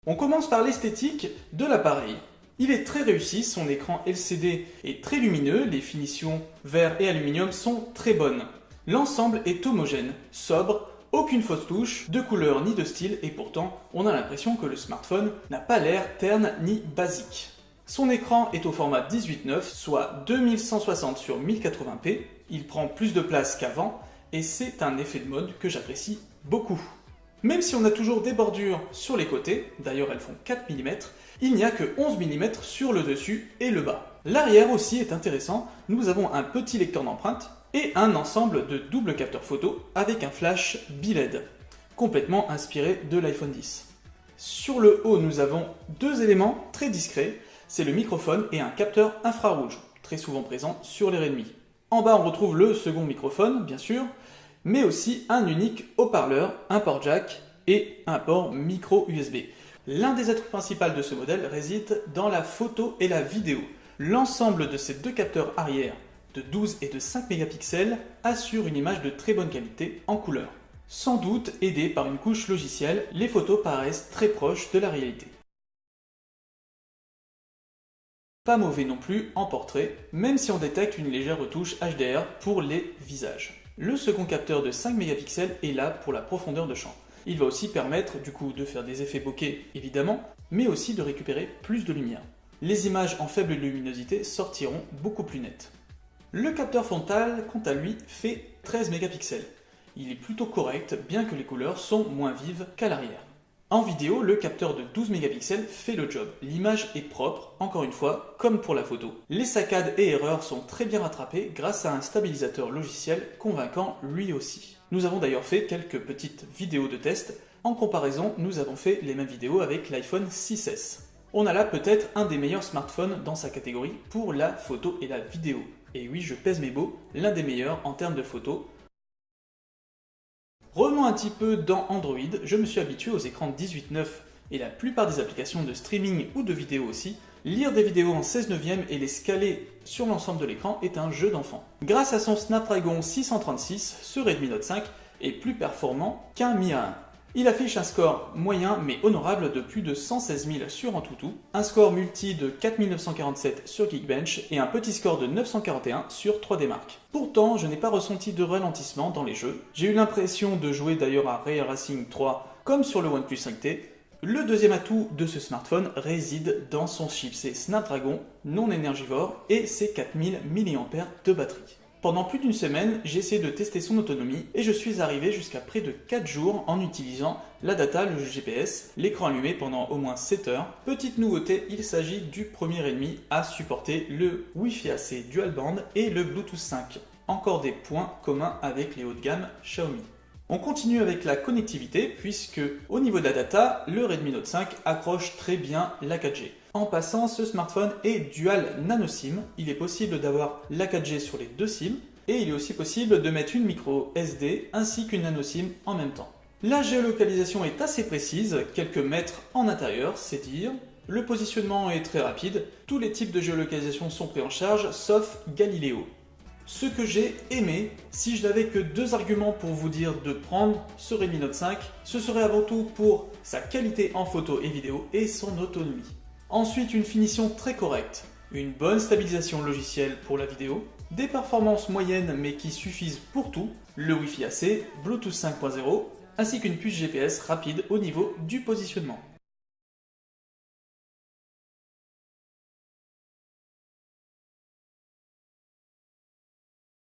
On commence par l'esthétique de l'appareil. Il est très réussi, son écran LCD est très lumineux, les finitions verre et aluminium sont très bonnes. L'ensemble est homogène, sobre, aucune fausse touche, de couleur ni de style, et pourtant on a l'impression que le smartphone n'a pas l'air terne ni basique. Son écran est au format 18:9, soit 2160 sur 1080p, il prend plus de place qu'avant, et c'est un effet de mode que j'apprécie beaucoup. Même si on a toujours des bordures sur les côtés, d'ailleurs elles font 4 mm, il n'y a que 11 mm sur le dessus et le bas. L'arrière aussi est intéressant, nous avons un petit lecteur d'empreintes et un ensemble de double capteurs photo avec un flash bi-LED, complètement inspiré de l'iPhone X. Sur le haut, nous avons deux éléments très discrets, c'est le microphone et un capteur infrarouge, très souvent présent sur les Redmi. En bas, on retrouve le second microphone, bien sûr, mais aussi un unique haut-parleur, un port jack et un port micro USB. L'un des atouts principaux de ce modèle réside dans la photo et la vidéo. L'ensemble de ces deux capteurs arrière de 12 et de 5 mégapixels assure une image de très bonne qualité en couleur. Sans doute aidé par une couche logicielle, les photos paraissent très proches de la réalité. Pas mauvais non plus en portrait, même si on détecte une légère retouche HDR pour les visages. Le second capteur de 5 mégapixels est là pour la profondeur de champ. Il va aussi permettre du coup de faire des effets bokeh évidemment, mais aussi de récupérer plus de lumière. Les images en faible luminosité sortiront beaucoup plus nettes. Le capteur frontal, quant à lui, fait 13 mégapixels. Il est plutôt correct, bien que les couleurs sont moins vives qu'à l'arrière. En vidéo, le capteur de 12 mégapixels fait le job. L'image est propre, encore une fois, comme pour la photo. Les saccades et erreurs sont très bien rattrapées grâce à un stabilisateur logiciel convaincant lui aussi. Nous avons d'ailleurs fait quelques petites vidéos de test. En comparaison, nous avons fait les mêmes vidéos avec l'iPhone 6S. On a là peut-être un des meilleurs smartphones dans sa catégorie pour la photo et la vidéo. Et oui, je pèse mes mots, l'un des meilleurs en termes de photos. Revenons un petit peu dans Android, je me suis habitué aux écrans 18:9 et la plupart des applications de streaming ou de vidéo aussi. Lire des vidéos en 16:9 et les scaler sur l'ensemble de l'écran est un jeu d'enfant. Grâce à son Snapdragon 636, ce Redmi Note 5 est plus performant qu'un Mi A1. Il affiche un score moyen mais honorable de plus de 116 000 sur Antutu, un score multi de 4947 sur Geekbench et un petit score de 941 sur 3DMark. Pourtant, je n'ai pas ressenti de ralentissement dans les jeux. J'ai eu l'impression de jouer d'ailleurs à Ray Racing 3 comme sur le OnePlus 5T. Le deuxième atout de ce smartphone réside dans son chipset Snapdragon non énergivore et ses 4000 mAh de batterie. Pendant plus d'une semaine, j'ai essayé de tester son autonomie et je suis arrivé jusqu'à près de 4 jours en utilisant la data, le GPS, l'écran allumé pendant au moins 7 heures. Petite nouveauté, il s'agit du premier Redmi à supporter le Wi-Fi AC Dual Band et le Bluetooth 5. Encore des points communs avec les hauts de gamme Xiaomi. On continue avec la connectivité puisque au niveau de la data, le Redmi Note 5 accroche très bien la 4G. En passant, ce smartphone est dual nano SIM. Il est possible d'avoir la 4G sur les deux SIM et il est aussi possible de mettre une micro SD ainsi qu'une nano SIM en même temps. La géolocalisation est assez précise, quelques mètres en intérieur, c'est dire. Le positionnement est très rapide. Tous les types de géolocalisation sont pris en charge sauf Galileo. Ce que j'ai aimé, si je n'avais que deux arguments pour vous dire de prendre ce Redmi Note 5, ce serait avant tout pour sa qualité en photo et vidéo et son autonomie. Ensuite, une finition très correcte, une bonne stabilisation logicielle pour la vidéo, des performances moyennes mais qui suffisent pour tout, le Wi-Fi AC, Bluetooth 5.0, ainsi qu'une puce GPS rapide au niveau du positionnement.